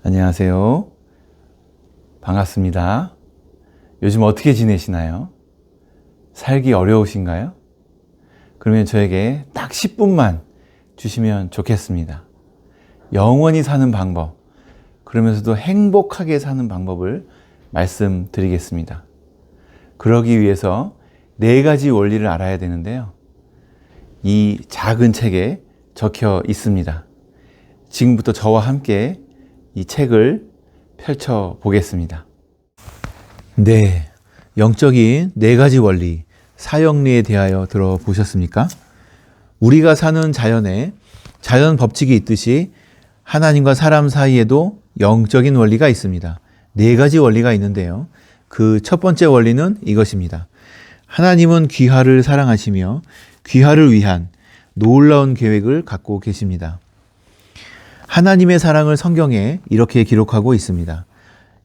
안녕하세요. 반갑습니다. 요즘 어떻게 지내시나요? 살기 어려우신가요? 그러면 저에게 딱 10분만 주시면 좋겠습니다. 영원히 사는 방법, 그러면서도 행복하게 사는 방법을 말씀드리겠습니다. 그러기 위해서 4가지 원리를 알아야 되는데요. 이 작은 책에 적혀 있습니다. 지금부터 저와 함께 이 책을 펼쳐 보겠습니다. 네, 영적인 4가지 원리, 사형리에 대하여 들어보셨습니까? 우리가 사는 자연에 자연 법칙이 있듯이 하나님과 사람 사이에도 영적인 원리가 있습니다. 4가지 원리가 있는데요. 그 첫 번째 원리는 이것입니다. 하나님은 귀하를 사랑하시며 귀하를 위한 놀라운 계획을 갖고 계십니다. 하나님의 사랑을 성경에 이렇게 기록하고 있습니다.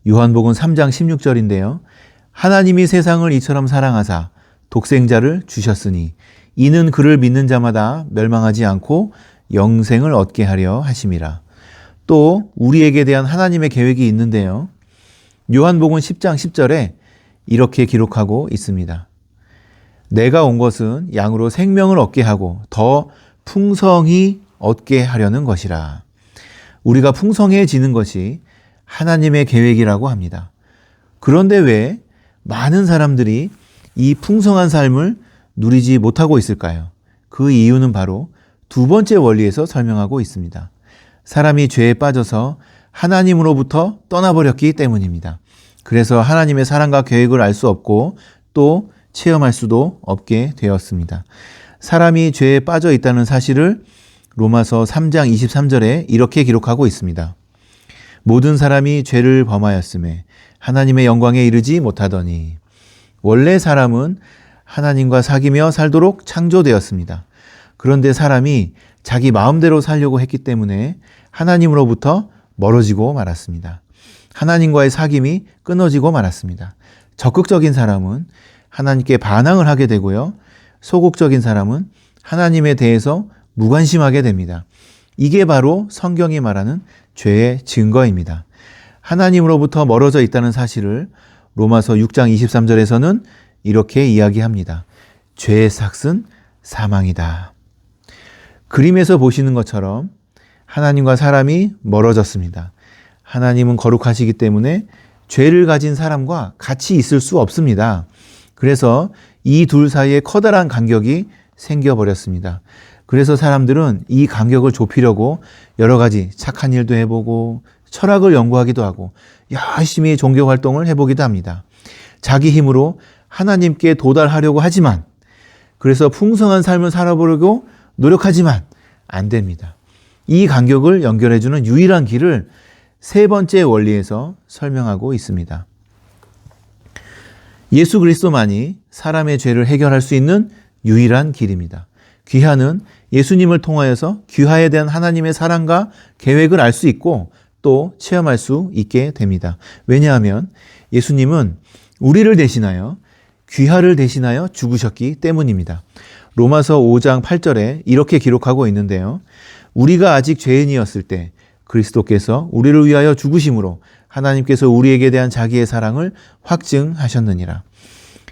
요한복음 3장 16절인데요. 하나님이 세상을 이처럼 사랑하사 독생자를 주셨으니 이는 그를 믿는 자마다 멸망하지 않고 영생을 얻게 하려 하심이라. 또 우리에게 대한 하나님의 계획이 있는데요. 요한복음 10장 10절에 이렇게 기록하고 있습니다. 내가 온 것은 양으로 생명을 얻게 하고 더 풍성히 얻게 하려는 것이라. 우리가 풍성해지는 것이 하나님의 계획이라고 합니다. 그런데 왜 많은 사람들이 이 풍성한 삶을 누리지 못하고 있을까요? 그 이유는 바로 2번째 원리에서 설명하고 있습니다. 사람이 죄에 빠져서 하나님으로부터 떠나버렸기 때문입니다. 그래서 하나님의 사랑과 계획을 알 수 없고 또 체험할 수도 없게 되었습니다. 사람이 죄에 빠져 있다는 사실을 로마서 3장 23절에 이렇게 기록하고 있습니다. 모든 사람이 죄를 범하였음에 하나님의 영광에 이르지 못하더니 원래 사람은 하나님과 사귀며 살도록 창조되었습니다. 그런데 사람이 자기 마음대로 살려고 했기 때문에 하나님으로부터 멀어지고 말았습니다. 하나님과의 사귐이 끊어지고 말았습니다. 적극적인 사람은 하나님께 반항을 하게 되고요. 소극적인 사람은 하나님에 대해서 무관심하게 됩니다. 이게 바로 성경이 말하는 죄의 증거입니다. 하나님으로부터 멀어져 있다는 사실을 로마서 6장 23절에서는 이렇게 이야기합니다. 죄의 삭은 사망이다. 그림에서 보시는 것처럼 하나님과 사람이 멀어졌습니다. 하나님은 거룩하시기 때문에 죄를 가진 사람과 같이 있을 수 없습니다. 그래서 이 둘 사이에 커다란 간격이 생겨버렸습니다. 그래서 사람들은 이 간격을 좁히려고 여러 가지 착한 일도 해보고 철학을 연구하기도 하고 열심히 종교 활동을 해보기도 합니다. 자기 힘으로 하나님께 도달하려고 하지만 그래서 풍성한 삶을 살아보려고 노력하지만 안 됩니다. 이 간격을 연결해주는 유일한 길을 3번째 원리에서 설명하고 있습니다. 예수 그리스도만이 사람의 죄를 해결할 수 있는 유일한 길입니다. 귀하는 예수님을 통하여서 귀하에 대한 하나님의 사랑과 계획을 알 수 있고 또 체험할 수 있게 됩니다. 왜냐하면 예수님은 우리를 대신하여 귀하를 대신하여 죽으셨기 때문입니다. 로마서 5장 8절에 이렇게 기록하고 있는데요. 우리가 아직 죄인이었을 때 그리스도께서 우리를 위하여 죽으심으로 하나님께서 우리에게 대한 자기의 사랑을 확증하셨느니라.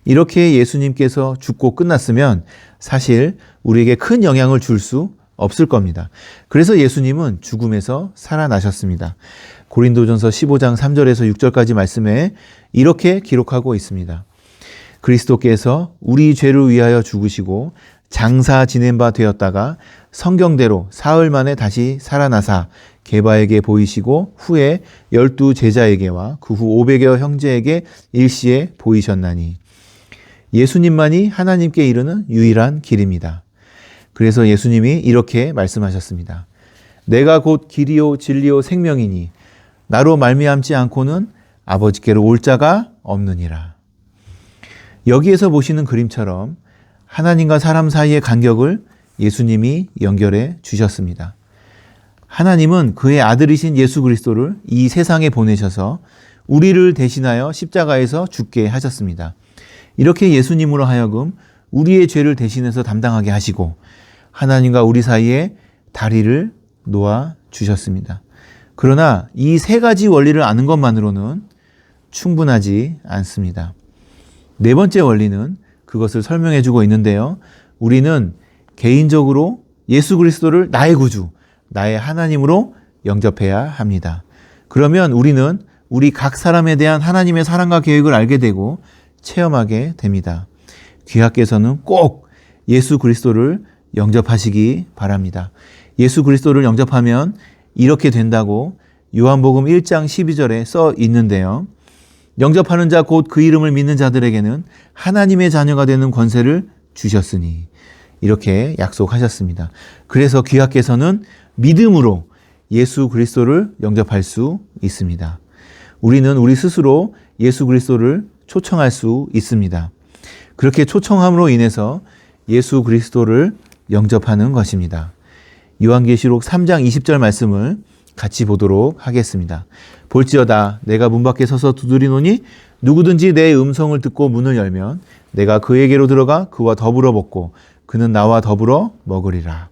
이렇게 예수님께서 죽고 끝났으면 사실 우리에게 큰 영향을 줄 수 없을 겁니다. 그래서 예수님은 죽음에서 살아나셨습니다. 고린도전서 15장 3절에서 6절까지 말씀에 이렇게 기록하고 있습니다. 그리스도께서 우리 죄를 위하여 죽으시고 장사 지낸 바 되었다가 성경대로 사흘 만에 다시 살아나사 게바에게 보이시고 후에 12 제자에게와 그 후 500여 형제에게 일시에 보이셨나니 예수님만이 하나님께 이르는 유일한 길입니다. 그래서 예수님이 이렇게 말씀하셨습니다. 내가 곧 길이요 진리요 생명이니 나로 말미암지 않고는 아버지께로 올 자가 없느니라. 여기에서 보시는 그림처럼 하나님과 사람 사이의 간격을 예수님이 연결해 주셨습니다. 하나님은 그의 아들이신 예수 그리스도를 이 세상에 보내셔서 우리를 대신하여 십자가에서 죽게 하셨습니다. 이렇게 예수님으로 하여금 우리의 죄를 대신해서 담당하게 하시고 하나님과 우리 사이에 다리를 놓아 주셨습니다. 그러나 이 세 가지 원리를 아는 것만으로는 충분하지 않습니다. 네 번째 원리는 그것을 설명해 주고 있는데요. 우리는 개인적으로 예수 그리스도를 나의 구주, 나의 하나님으로 영접해야 합니다. 그러면 우리는 우리 각 사람에 대한 하나님의 사랑과 계획을 알게 되고 체험하게 됩니다. 귀하께서는 꼭 예수 그리스도를 영접하시기 바랍니다. 예수 그리스도를 영접하면 이렇게 된다고 요한복음 1장 12절에 써 있는데요. 영접하는 자 곧 그 이름을 믿는 자들에게는 하나님의 자녀가 되는 권세를 주셨으니 이렇게 약속하셨습니다. 그래서 귀하께서는 믿음으로 예수 그리스도를 영접할 수 있습니다. 우리는 우리 스스로 예수 그리스도를 초청할 수 있습니다. 그렇게 초청함으로 인해서 예수 그리스도를 영접하는 것입니다. 요한계시록 3장 20절 말씀을 같이 보도록 하겠습니다. 볼지어다 내가 문 밖에 서서 두드리노니 누구든지 내 음성을 듣고 문을 열면 내가 그에게로 들어가 그와 더불어 먹고 그는 나와 더불어 먹으리라.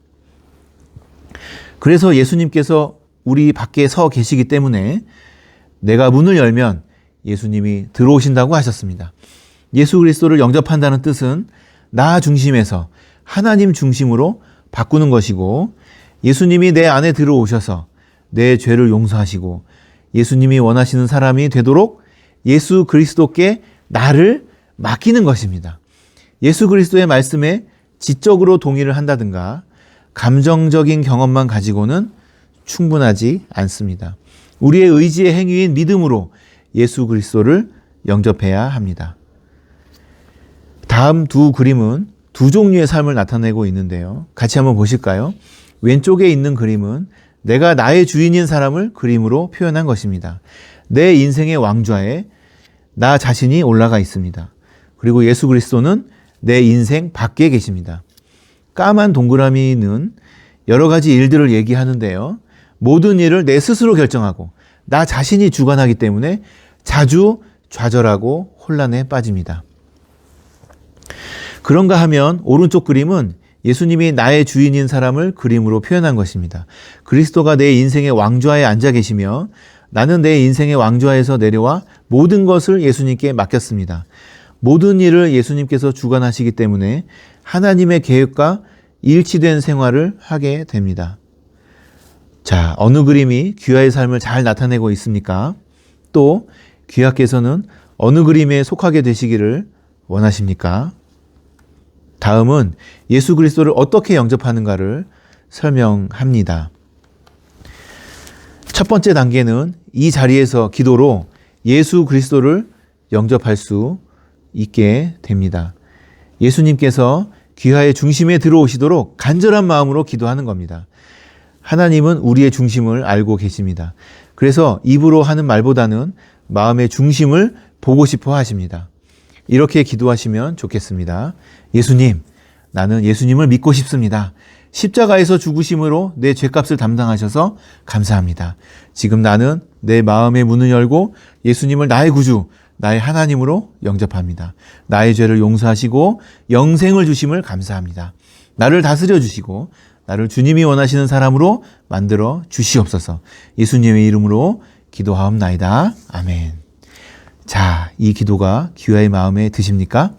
그래서 예수님께서 우리 밖에 서 계시기 때문에 내가 문을 열면 예수님이 들어오신다고 하셨습니다. 예수 그리스도를 영접한다는 뜻은 나 중심에서 하나님 중심으로 바꾸는 것이고 예수님이 내 안에 들어오셔서 내 죄를 용서하시고 예수님이 원하시는 사람이 되도록 예수 그리스도께 나를 맡기는 것입니다. 예수 그리스도의 말씀에 지적으로 동의를 한다든가 감정적인 경험만 가지고는 충분하지 않습니다. 우리의 의지의 행위인 믿음으로 예수 그리스도를 영접해야 합니다. 다음 두 그림은 두 종류의 삶을 나타내고 있는데요. 같이 한번 보실까요? 왼쪽에 있는 그림은 내가 나의 주인인 사람을 그림으로 표현한 것입니다. 내 인생의 왕좌에 나 자신이 올라가 있습니다. 그리고 예수 그리스도는 내 인생 밖에 계십니다. 까만 동그라미는 여러 가지 일들을 얘기하는데요. 모든 일을 내 스스로 결정하고 나 자신이 주관하기 때문에 자주 좌절하고 혼란에 빠집니다. 그런가 하면 오른쪽 그림은 예수님이 나의 주인인 사람을 그림으로 표현한 것입니다. 그리스도가 내 인생의 왕좌에 앉아 계시며 나는 내 인생의 왕좌에서 내려와 모든 것을 예수님께 맡겼습니다. 모든 일을 예수님께서 주관하시기 때문에 하나님의 계획과 일치된 생활을 하게 됩니다. 자, 어느 그림이 귀하의 삶을 잘 나타내고 있습니까? 또 귀하께서는 어느 그림에 속하게 되시기를 원하십니까? 다음은 예수 그리스도를 어떻게 영접하는가를 설명합니다. 첫 번째 단계는 이 자리에서 기도로 예수 그리스도를 영접할 수 있게 됩니다. 예수님께서 귀하의 중심에 들어오시도록 간절한 마음으로 기도하는 겁니다. 하나님은 우리의 중심을 알고 계십니다. 그래서 입으로 하는 말보다는 마음의 중심을 보고 싶어 하십니다. 이렇게 기도하시면 좋겠습니다. 예수님, 나는 예수님을 믿고 싶습니다. 십자가에서 죽으심으로 내 죄값을 담당하셔서 감사합니다. 지금 나는 내 마음의 문을 열고 예수님을 나의 구주, 나의 하나님으로 영접합니다. 나의 죄를 용서하시고 영생을 주심을 감사합니다. 나를 다스려 주시고 나를 주님이 원하시는 사람으로 만들어 주시옵소서. 예수님의 이름으로 기도하옵나이다. 아멘. 자, 이 기도가 귀하의 마음에 드십니까?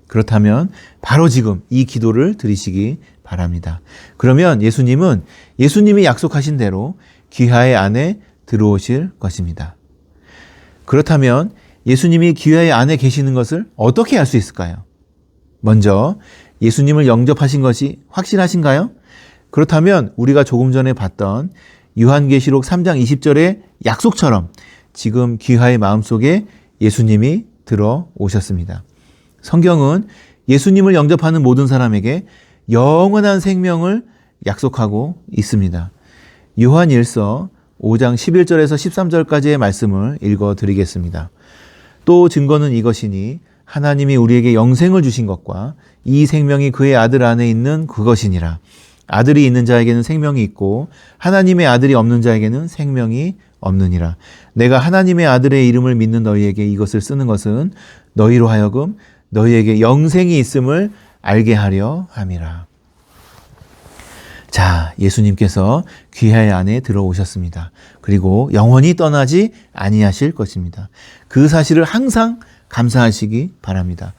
그렇다면 바로 지금 이 기도를 드리시기 바랍니다. 그러면 예수님은 예수님이 약속하신 대로 귀하의 안에 들어오실 것입니다. 그렇다면 예수님이 귀하의 안에 계시는 것을 어떻게 알 수 있을까요? 먼저 예수님을 영접하신 것이 확실하신가요? 그렇다면 우리가 조금 전에 봤던 요한계시록 3장 20절의 약속처럼 지금 귀하의 마음속에 예수님이 들어오셨습니다. 성경은 예수님을 영접하는 모든 사람에게 영원한 생명을 약속하고 있습니다. 요한 1서 5장 11절에서 13절까지의 말씀을 읽어드리겠습니다. 또 증거는 이것이니 하나님이 우리에게 영생을 주신 것과 이 생명이 그의 아들 안에 있는 그것이니라. 아들이 있는 자에게는 생명이 있고 하나님의 아들이 없는 자에게는 생명이 없느니라. 내가 하나님의 아들의 이름을 믿는 너희에게 이것을 쓰는 것은 너희로 하여금 너희에게 영생이 있음을 알게 하려 함이라. 자, 예수님께서 귀하의 안에 들어오셨습니다. 그리고 영원히 떠나지 아니하실 것입니다. 그 사실을 항상 감사하시기 바랍니다.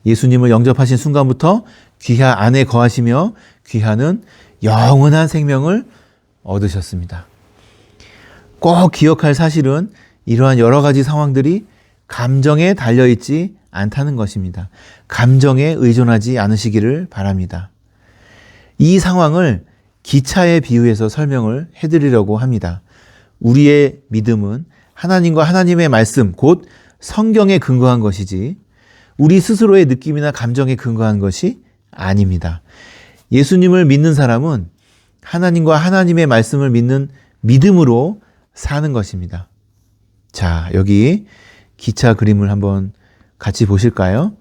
예수님을 영접하신 순간부터 귀하 안에 거하시며 귀하는 영원한 생명을 얻으셨습니다. 꼭 기억할 사실은 이러한 여러 가지 상황들이 감정에 달려있지 않다는 것입니다. 감정에 의존하지 않으시기를 바랍니다. 이 상황을 기차에 비유해서 설명을 해드리려고 합니다. 우리의 믿음은 하나님과 하나님의 말씀, 곧 성경에 근거한 것이지 우리 스스로의 느낌이나 감정에 근거한 것이 아닙니다. 예수님을 믿는 사람은 하나님과 하나님의 말씀을 믿는 믿음으로 사는 것입니다. 자, 여기 기차 그림을 한번 같이 보실까요?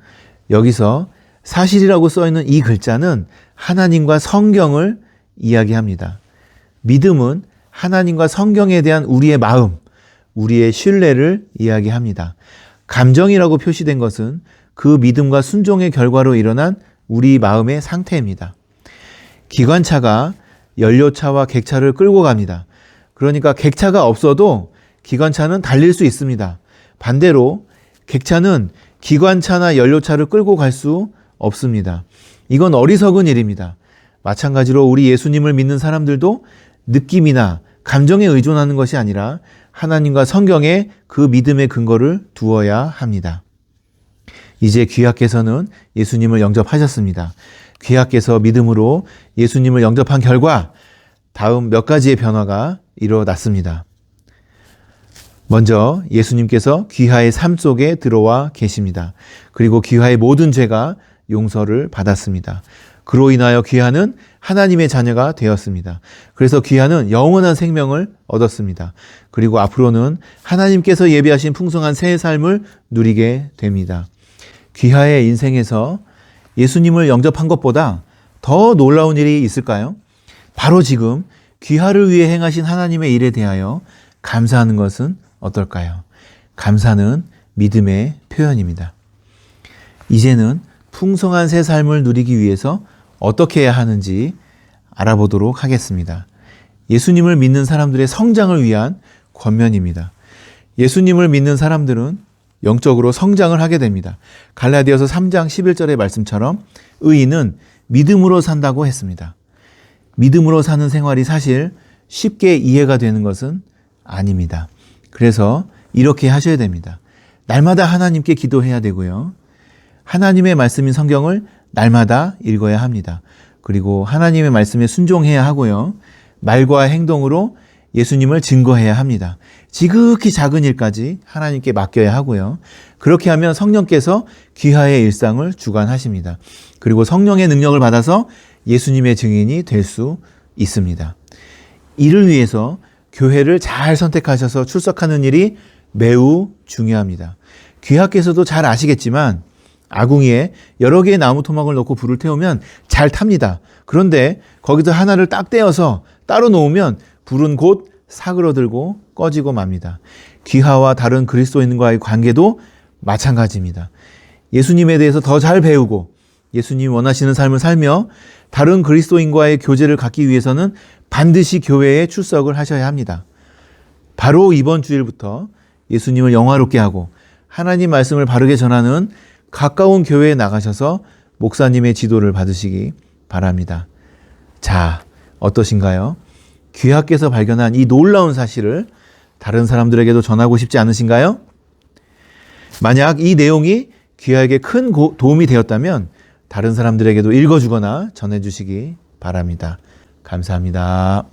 여기서 사실이라고 써있는 이 글자는 하나님과 성경을 이야기합니다. 믿음은 하나님과 성경에 대한 우리의 마음, 우리의 신뢰를 이야기합니다. 감정이라고 표시된 것은 그 믿음과 순종의 결과로 일어난 우리 마음의 상태입니다. 기관차가 연료차와 객차를 끌고 갑니다. 그러니까 객차가 없어도 기관차는 달릴 수 있습니다. 반대로 객차는 기관차나 연료차를 끌고 갈 수 없습니다. 이건 어리석은 일입니다. 마찬가지로 우리 예수님을 믿는 사람들도 느낌이나 감정에 의존하는 것이 아니라 하나님과 성경에 그 믿음의 근거를 두어야 합니다. 이제 귀하께서는 예수님을 영접하셨습니다. 귀하께서 믿음으로 예수님을 영접한 결과 다음 몇 가지의 변화가 일어났습니다. 먼저 예수님께서 귀하의 삶 속에 들어와 계십니다. 그리고 귀하의 모든 죄가 용서를 받았습니다. 그로 인하여 귀하는 하나님의 자녀가 되었습니다. 그래서 귀하는 영원한 생명을 얻었습니다. 그리고 앞으로는 하나님께서 예비하신 풍성한 새 삶을 누리게 됩니다. 귀하의 인생에서 예수님을 영접한 것보다 더 놀라운 일이 있을까요? 바로 지금 귀하를 위해 행하신 하나님의 일에 대하여 감사하는 것은 어떨까요? 감사는 믿음의 표현입니다. 이제는 풍성한 새 삶을 누리기 위해서 어떻게 해야 하는지 알아보도록 하겠습니다. 예수님을 믿는 사람들의 성장을 위한 권면입니다. 예수님을 믿는 사람들은 영적으로 성장을 하게 됩니다. 갈라디아서 3장 11절의 말씀처럼 의인은 믿음으로 산다고 했습니다. 믿음으로 사는 생활이 사실 쉽게 이해가 되는 것은 아닙니다. 그래서 이렇게 하셔야 됩니다. 날마다 하나님께 기도해야 되고요. 하나님의 말씀인 성경을 날마다 읽어야 합니다. 그리고 하나님의 말씀에 순종해야 하고요. 말과 행동으로 예수님을 증거해야 합니다. 지극히 작은 일까지 하나님께 맡겨야 하고요. 그렇게 하면 성령께서 귀하의 일상을 주관하십니다. 그리고 성령의 능력을 받아서 예수님의 증인이 될 수 있습니다. 이를 위해서 교회를 잘 선택하셔서 출석하는 일이 매우 중요합니다. 귀하께서도 잘 아시겠지만 아궁이에 여러 개의 나무 토막을 넣고 불을 태우면 잘 탑니다. 그런데 거기서 하나를 딱 떼어서 따로 놓으면 불은 곧 사그러들고 꺼지고 맙니다. 귀하와 다른 그리스도인과의 관계도 마찬가지입니다. 예수님에 대해서 더 잘 배우고 예수님이 원하시는 삶을 살며 다른 그리스도인과의 교제를 갖기 위해서는 반드시 교회에 출석을 하셔야 합니다. 바로 이번 주일부터 예수님을 영화롭게 하고 하나님 말씀을 바르게 전하는 가까운 교회에 나가셔서 목사님의 지도를 받으시기 바랍니다. 자, 어떠신가요? 귀하께서 발견한 이 놀라운 사실을 다른 사람들에게도 전하고 싶지 않으신가요? 만약 이 내용이 귀하에게 큰 도움이 되었다면 다른 사람들에게도 읽어주거나 전해주시기 바랍니다. 감사합니다.